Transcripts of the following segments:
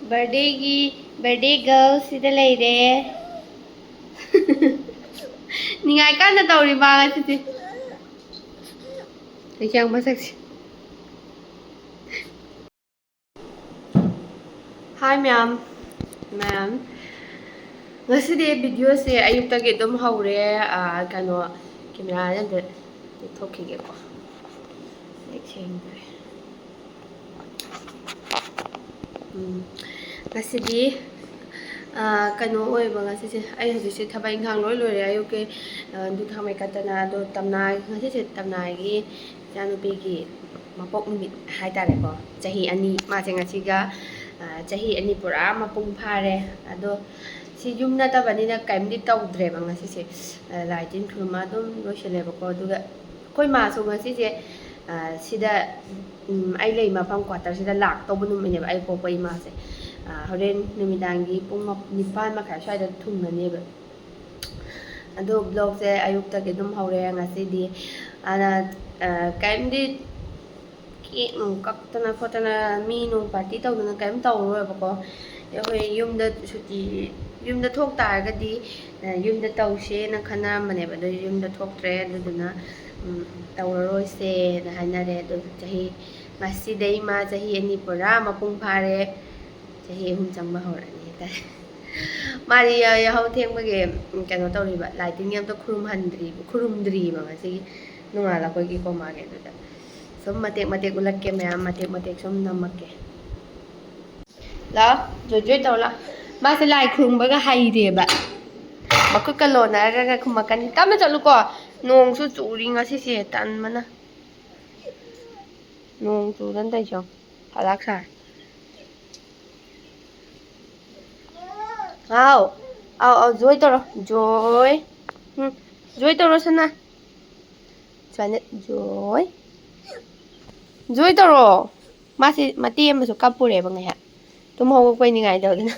birthday girl sida leire. Ningai kana tawri ba ngasiti. Ikyang masaksi. Hi ma'am. Ngasidi video se ayuktagi dum haure kano camera nande thokige ko. Ngasidi kano oiba ngasisi ai hajisi thabai inghang loi loi ayuke du thamai katana do tamnai ngasisi tamnai gi janupi gi mapok numit haitare ko chahi ani ma se ngasiga chahi ani pura mapung phare ado si yumna tabanina kaimdi tawdre ba ngasisi laitin khurma dum loisele ba ko duga koi ma so ngasisi sida ai lei mafam quarter sida lak tawbu numine ba ai popa ima se horen numidangi pung 9 makhai swaida thunganeba ado vlog se ayukta ke dum haure ngasidi ana kaimdi ki kaktana khotana mi no party tawduna kaim tawro ba ko hoi yumda thok targadi yumda tawse na khana mane ba do yumda thoktre aduna tawroi se na hanare do chahi masidai ma chahi ani pura mapung phare chahi hum changba horani ta mari ya hau thengmage kano tawriba lighting yam to khurumdri ba ngasi nungala koi ki komage do som matek ulakke ma'am matek som namakke la joy tawla ma se lai khurumba ga haire ba makku kalona ra khumakan tamna chalu ko nong su churi ngasi se tan mana nong chu dan dai chong halak sa ao joy toro joy toro sana chane joy toro masi mati em su kapure ba ngai ha tum ho ko ni ngai dawdina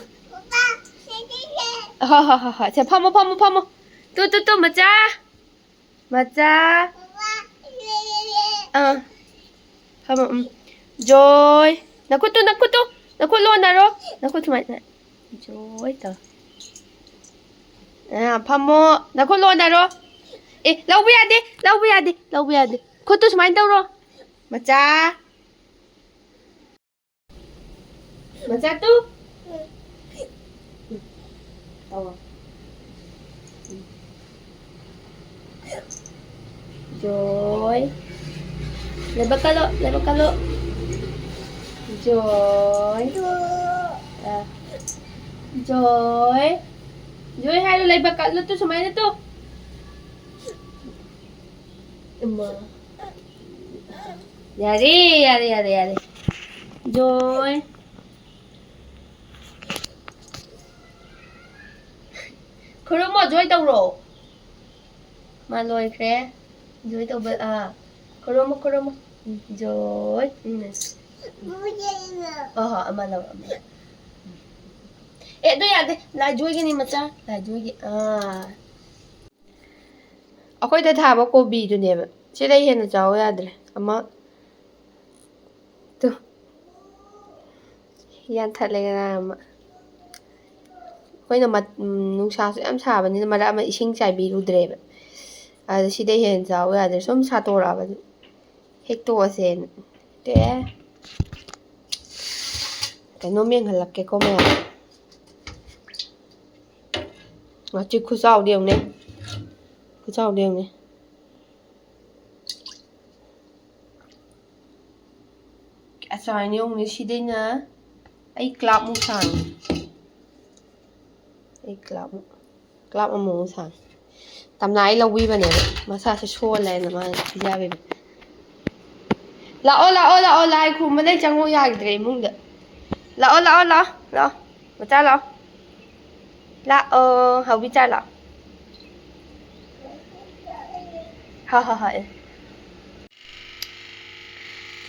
ha se phamo tu macha phamo joy nakutu nakutlo naro nakutu mai joy to phamo nakutlo naro laubu yade kutu sumain tawro macha tu tawa joy lebakalo joy halu lebakalo tu sumain tu yare joy khurmo joy tawro ma loi khre joy tawba khurmo joy ama law do yade la joy gi ni macha la joy gi akoi da thaba kobi du ne ba chidai hena chaw yadre ama to yan thale ga ama koina nungsa su yam sabani mara ama ising chaibi rudre ba sidai hen chaw yadre som satora ba hekto asen te kano meng halakke ko me ngachi khusaw diam ne asai nyong ni sidai na ai club mu sang club mu sang tamna ai lawi ba ne masa se so le na ma pija be lao lai khu ma dai chango ya dre mung da lao macha lao hau bi cha lao ha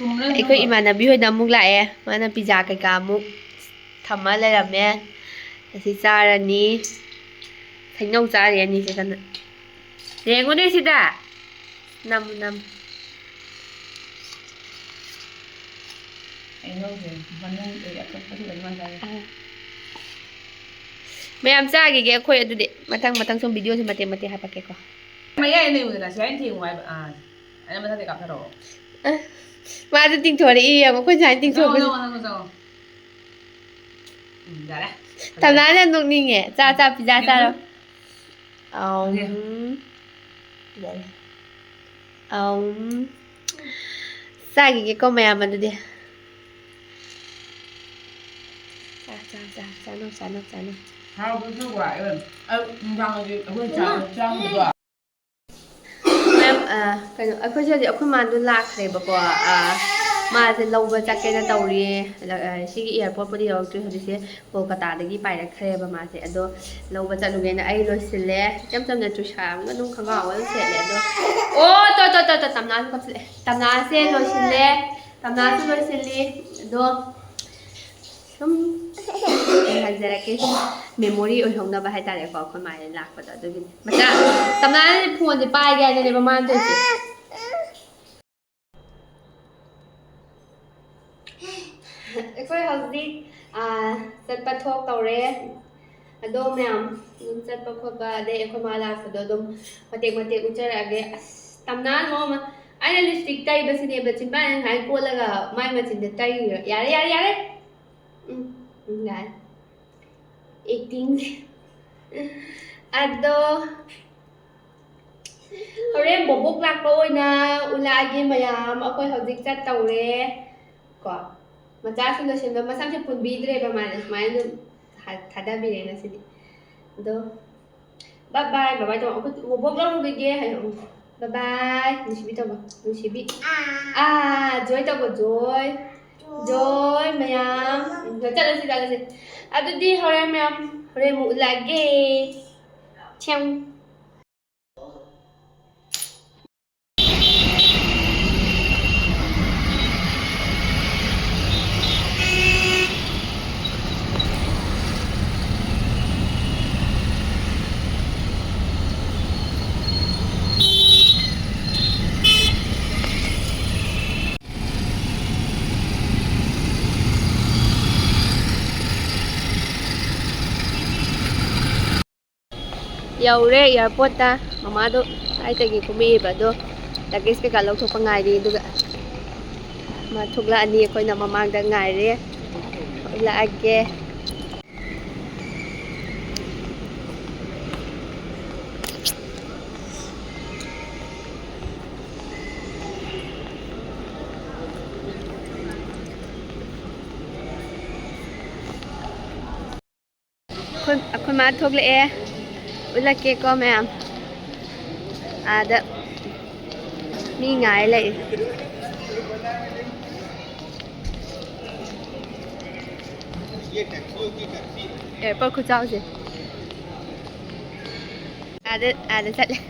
ꯑꯩꯈꯣꯏ ꯏꯃꯥꯟꯅꯕꯤ ꯍꯣꯏꯗ ꯑꯃꯨꯛ ꯂꯥꯛꯑꯦ ꯃꯥꯅ pizza ꯀꯩꯀꯥ ꯑꯃꯨꯛ ꯊꯝꯃ ꯂꯩꯔꯝꯃꯦ ꯑꯁꯤ ꯆꯥꯔꯅꯤ ꯍꯩꯅꯧ ꯆꯥꯔꯤ ꯑꯅꯤꯁꯦ ꯀꯟꯅ ꯌꯦꯡꯉꯨꯅꯦ ꯁꯤꯗ ꯅꯝ 이렇게 맞는 게 약간 소리가 많아요. แม่อำจ้ากี่แกคุยดูดิมาทั้งส่งวิดีโอสิมาเต็มให้ปากแกก่อน Mà cái này người ta sẽ thì ngoài anh em thấy gặp rồi. มาจะติงถั่วได้อีอ่ะบ่คนใช้ติงถั่ว No, บ่ no, no, no. Dạ đấy. ทำร้านนั่นตรงนี้ไงจ้าพิซซ่าจ้าแล้วเอาซ่ากี่แกก็แม่มันดูดิจ้าน้อง How good you are, even. Trong được. แม่กันအခုချက်ဒီအခုမှလူလာခရဘကွာมาจะลงไปจากแกนตอรีแล้วชิคแอร์พอร์ตพอดีเราคือเขาดิเสียโคลกาตาตะกี้ไปแล้วเครบมาเสร็จแล้วลงไปจากโรงเรียนไอ้รถเสร็จแล้วจำจะจุชามก็นุ่งข้างนอกว่าเสร็จแล้วโอ้ตัวตำนานก็เสร็จตำนานเสร็จรถเสร็จแล้วตำนานรถเสร็จแล้วดูให้จะได้แค่เมมโมรี่อุ่นของเราไปให้ตาเด็กบอกคนใหม่หลักกว่าตัวนี้มันจะตำนานพูนจะไปแกในประมาณเดือนสิค่อยเฮาสิจัดปะทอกเตาเรอดมแนมนุ่นจัดปะพบาเดค่อยมาลาสดดมมาเตกอุจจาระเกตำนานโมมาไอ้ลิปสติกไตบสิเนบจินบ้านหายโกละกะไม่มาจินไตยาเรได้acting อะโดเฮาเรมบุกลักโอยนะอุลาเกมายามเอาค่อยเฮาสิจัดเตาเรก็Macam tu sih, macam pun bidre bermain, main tu ada bidre nasi ni. Do, bye bye tu aku buat lalu lagi hai, bye bye, nusibi tu apa? Nusibi. Joy tu apa? Joy, mayam. Jalan sih. Aduh di hari mayam, hari mu lagi, cium. Yaure airport ta mama do ai tagi kumi ba do tagis ke kalau thok pangai di duga ma thukla ani koi na mamang da ngai re la ageคนมาทุกเลยเวลาเกก็แม่เดมีไงเลยเปิดคุณเจ้าสิเดเสร็จเลย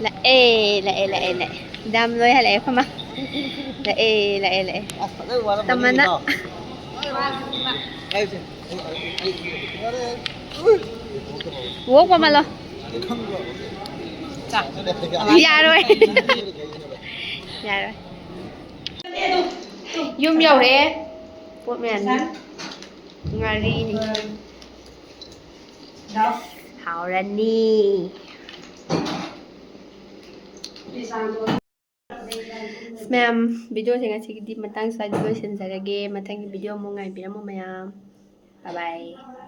ละดำเลยอะไรเข้ามาละตำมันนะวกมาเลยยาด้วยยุ่มเยอะเลยพวกแม่งารีนี่หาวรันนี่Ma'am, video saya ngasih di matang saya juga senjata game matang video mau ngai bilang mau mayam. Bye bye.